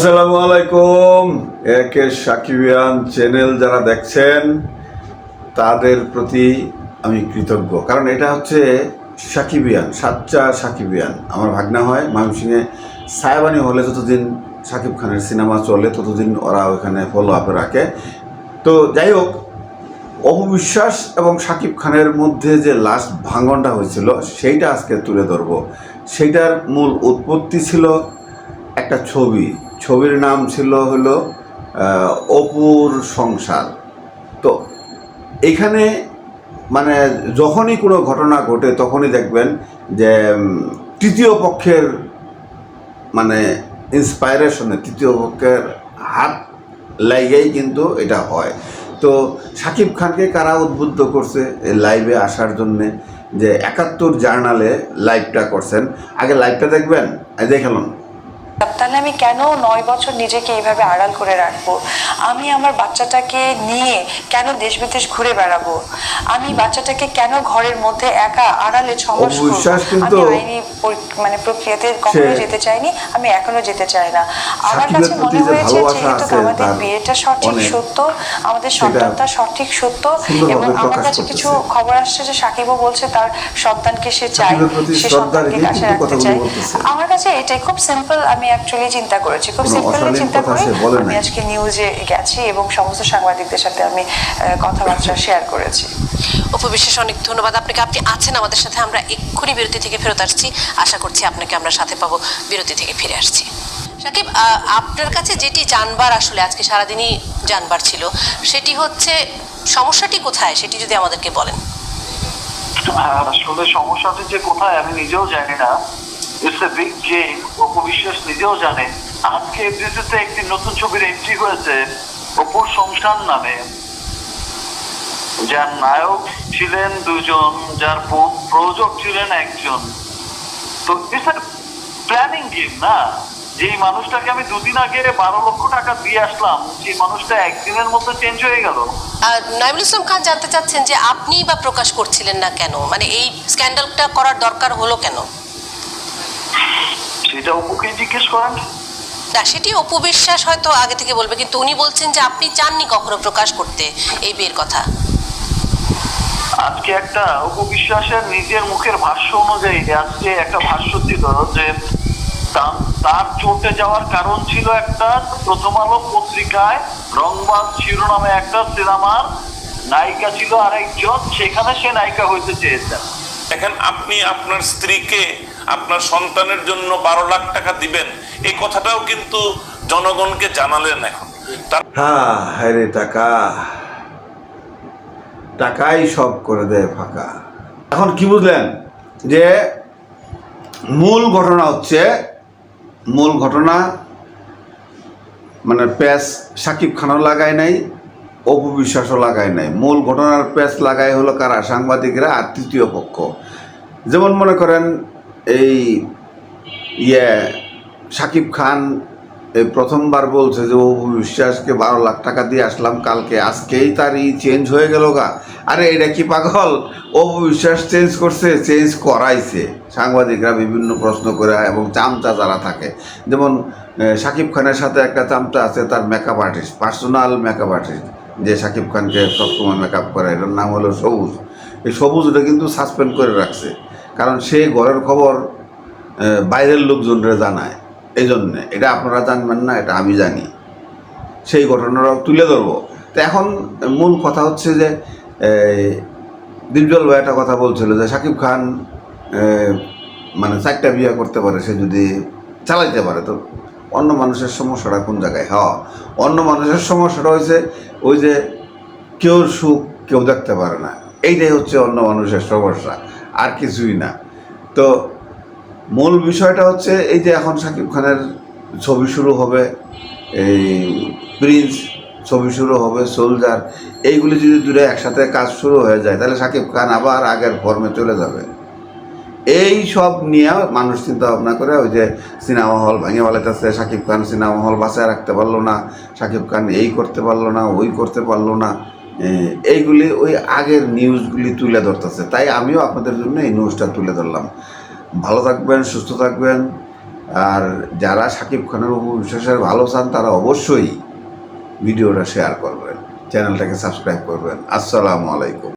আসসালামু আলাইকুম। একে সাকিবিয়ান চ্যানেল যারা দেখছেন তাদের প্রতি আমি কৃতজ্ঞ, কারণ এটা হচ্ছে সাকিবিয়ান, সাচ্চা সাকিবিয়ান। আমার ভাগনা হয় ময়মনসিংহে সায়াবানি হলে যতদিন সাকিব খানের সিনেমা চলে ততদিন ওরা ওইখানে ফলো আপে রাখে। তো যাই হোক, অপু বিশ্বাস এবং সাকিব খানের মধ্যে যে লাস্ট ভাঙনটা হয়েছিল সেইটা আজকে তুলে ধরবো। সেইটার মূল উৎপত্তি ছিল একটা ছবির নাম ছিল হলো অপুর সংসার। তো এখানে মানে যখনই কোনো ঘটনা ঘটে তখনই দেখবেন যে তৃতীয় পক্ষের মানে ইন্সপায়ারেশনে তৃতীয় পক্ষের হাত লাইগেই কিন্তু এটা হয়। তো সাকিব খানকে কারা উদ্বুদ্ধ করছে এই লাইভে আসার জন্যে, যে ৭১ জার্নালে লাইভটা করছেন। আগে লাইভটা দেখবেন, দেখালাম। তাহলে আমি কেন ৯ বছর নিজেকে এইভাবে আড়াল করে রাখবো? আমি আমার বাচ্চাটাকে নিয়ে কেন দেশ বিদেশ ঘুরে বেড়াবো? আমি বাচ্চাটাকে কেন ঘরের মধ্যে একা আড়ালে ৬ মাস কিন্তু আমি আইনি মানে প্রক্রিয়াতে কখনো যেতে চাইনি, আমি এখনো যেতে চাই না। আমার কাছে মনে হয়েছে যেহেতু আমাদের বিয়েটা সঠিক সত্য, আমাদের সন্তানটা সঠিক সত্য, এবং আমার কাছে কিছু খবর আসছে যে সাকিবও বলছে তার সন্তানকে সে চায়, সে সন্তানকে কাছে রাখতে চায়। আমার কাছে এটাই খুব সিম্পল। আমি অ্যাকচুয়ালি চিন্তা করেছি, খুব সিম্পলি চিন্তা করে আমি আজকে নিউজে গেছি এবং সমস্ত সাংবাদিকদের সাথে আমি কথাবার্তা শেয়ার করেছি। অপু বিশ্বাস, অনেক ধন্যবাদ আপনাকে। আপনি আছেন আমাদের সাথে, আমরা এক্ষুনি বিরতি থেকে ফেরত আসছি। আশা করছি আপনাকে আমরা সাথে পাবো। বিরতি থেকে ফিরে আসছি। সাকিব, আপনার কাছে যেটি জানবার, আসলে আজকে সারাদিনই জানবার ছিল, সেটি হচ্ছে সমস্যাটি কোথায়, সেটি যদি আমাদেরকে বলেন। আসলে সমস্যাটি যে কোথায় আমি নিজেও জানি না। It's a big game. Apu Biswas নিজেও জানে। আজকে এফডিসিতে একটি নতুন ছবির এন্ট্রি হয়েছে অপুর সংসার নামে, যার নায়ক ছিলেন দুজন, যার প্রযোজক ছিলেন একজন। তো ইটস এ প্ল্যানিং গেম না? যেই মানুষটাকে আমি দুদিন আগে ১২ লক্ষ টাকা দিয়ে আসলাম, সেই মানুষটা একদিনের মধ্যে চেঞ্জ হয়ে গেল। নাইমুল ইসলাম খান জানতে চাচ্ছেন যে আপনি বা প্রকাশ করছিলেন না কেন, মানে এই স্ক্যান্ডালটা করার দরকার হলো কেন? সেটা অপুকে জিজ্ঞেস করেন। না, সেটি অপু বিশ্বাস হয়তো আগে থেকে বলবে, কিন্তু উনি বলছেন যে আপনি চাননি কখনো প্রকাশ করতে এই বিয়ের কথা। আজকে একটা অপু বিশ্বাসের নিজের মুখের ভাষ্য অনুযায়ী আজকে একটা ভাষ্য ছিল যে তার চটে যাওয়ার কারণ ছিল একটা, প্রথম আলো পত্রিকায় রংবাজ শিরোনামে একটা সিনেমার নায়িকা ছিল আরেকজন, সেখানে সে নায়িকা হইতে চেয়েছেন। দেখেন, আপনি আপনার স্ত্রীকে আপনার সন্তানের জন্য ১২ লাখ টাকা দিবেন, এই কথাটাও কিন্তু জনগণকে জানালেন। এখন হ্যাঁ রে, টাকাই সব করে দেয় ফাঁকা। এখন কি বুঝলেন যে মূল ঘটনা মানে প্যাচ সাকিব খানও লাগায় নাই, অপু বিশ্বাসও লাগায় নাই। মূল ঘটনার প্যাচ লাগায় হলো কারা? সাংবাদিকরা আর তৃতীয় পক্ষ। যেমন মনে করেন এই সাকিব খান এই প্রথমবার বলছে যে অপু বিশ্বাসকে ১২ লাখ টাকা দিয়ে আসলাম কালকে, আজকেই তার চেঞ্জ হয়ে গেল গা। আরে এটা কি পাগল? অপু বিশ্বাস চেঞ্জ করছে, চেঞ্জ করাইছে সাংবাদিকরা বিভিন্ন প্রশ্ন করে, এবং চামচা যারা থাকে, যেমন সাকিব খানের সাথে একটা চামচা আছে, তার makeup artist, personal makeup artist, যে সাকিব খানকে সবসময় মেকআপ করে, এটার নাম হলো সবুজ। এই সবুজটা কিন্তু সাসপেন্ড করে রাখছে, কারণ সে ঘরের খবর বাইরের লোকজনরা জানায়। এই জন্যে এটা আপনারা জানবেন না, এটা আমি জানি। সেই ঘটনাটাও তুলে ধরবো। তো এখন মূল কথা হচ্ছে যে দীপজল ভাই একটা কথা বলছিল যে সাকিব খান মানে 4টা বিয়ে করতে পারে, সে যদি চালাইতে পারে। তো অন্য মানুষের সমস্যাটা কোন জায়গায়? অন্য মানুষের সমস্যাটা হয়েছে ওই যে কেউ সুখ কেউ দেখতে পারে না, এইটাই হচ্ছে অন্য মানুষের সমস্যা, আর কিছুই না। তো মূল বিষয়টা হচ্ছে এই যে এখন সাকিব খানের ছবি শুরু হবে, এই প্রিন্স ছবি শুরু হবে, সোলজার, এইগুলি যদি দূরে একসাথে কাজ শুরু হয়ে যায় তাহলে সাকিব খান আবার আগের ফর্মে চলে যাবে। এই সব নিয়ে মানুষ চিন্তা ভাবনা করে ওই যে সিনেমা হল ভেঙে ফেলাইতেছে, সাকিব খান সিনেমা হল বাঁচায় রাখতে পারলো না, সাকিব খান এই করতে পারলো না, ওই করতে পারলো না, এইগুলি ওই আগের নিউজগুলি তুলে ধরতেছে। তাই আমিও আপনাদের জন্য এই নিউজটা তুলে ধরলাম। ভালো থাকবেন, সুস্থ থাকবেন, আর যারা শাকিব খানের অপু বিশ্বাসের ভালো চান তারা অবশ্যই ভিডিওটা শেয়ার করবেন, চ্যানেলটাকে সাবস্ক্রাইব করবেন। আসসালামু আলাইকুম।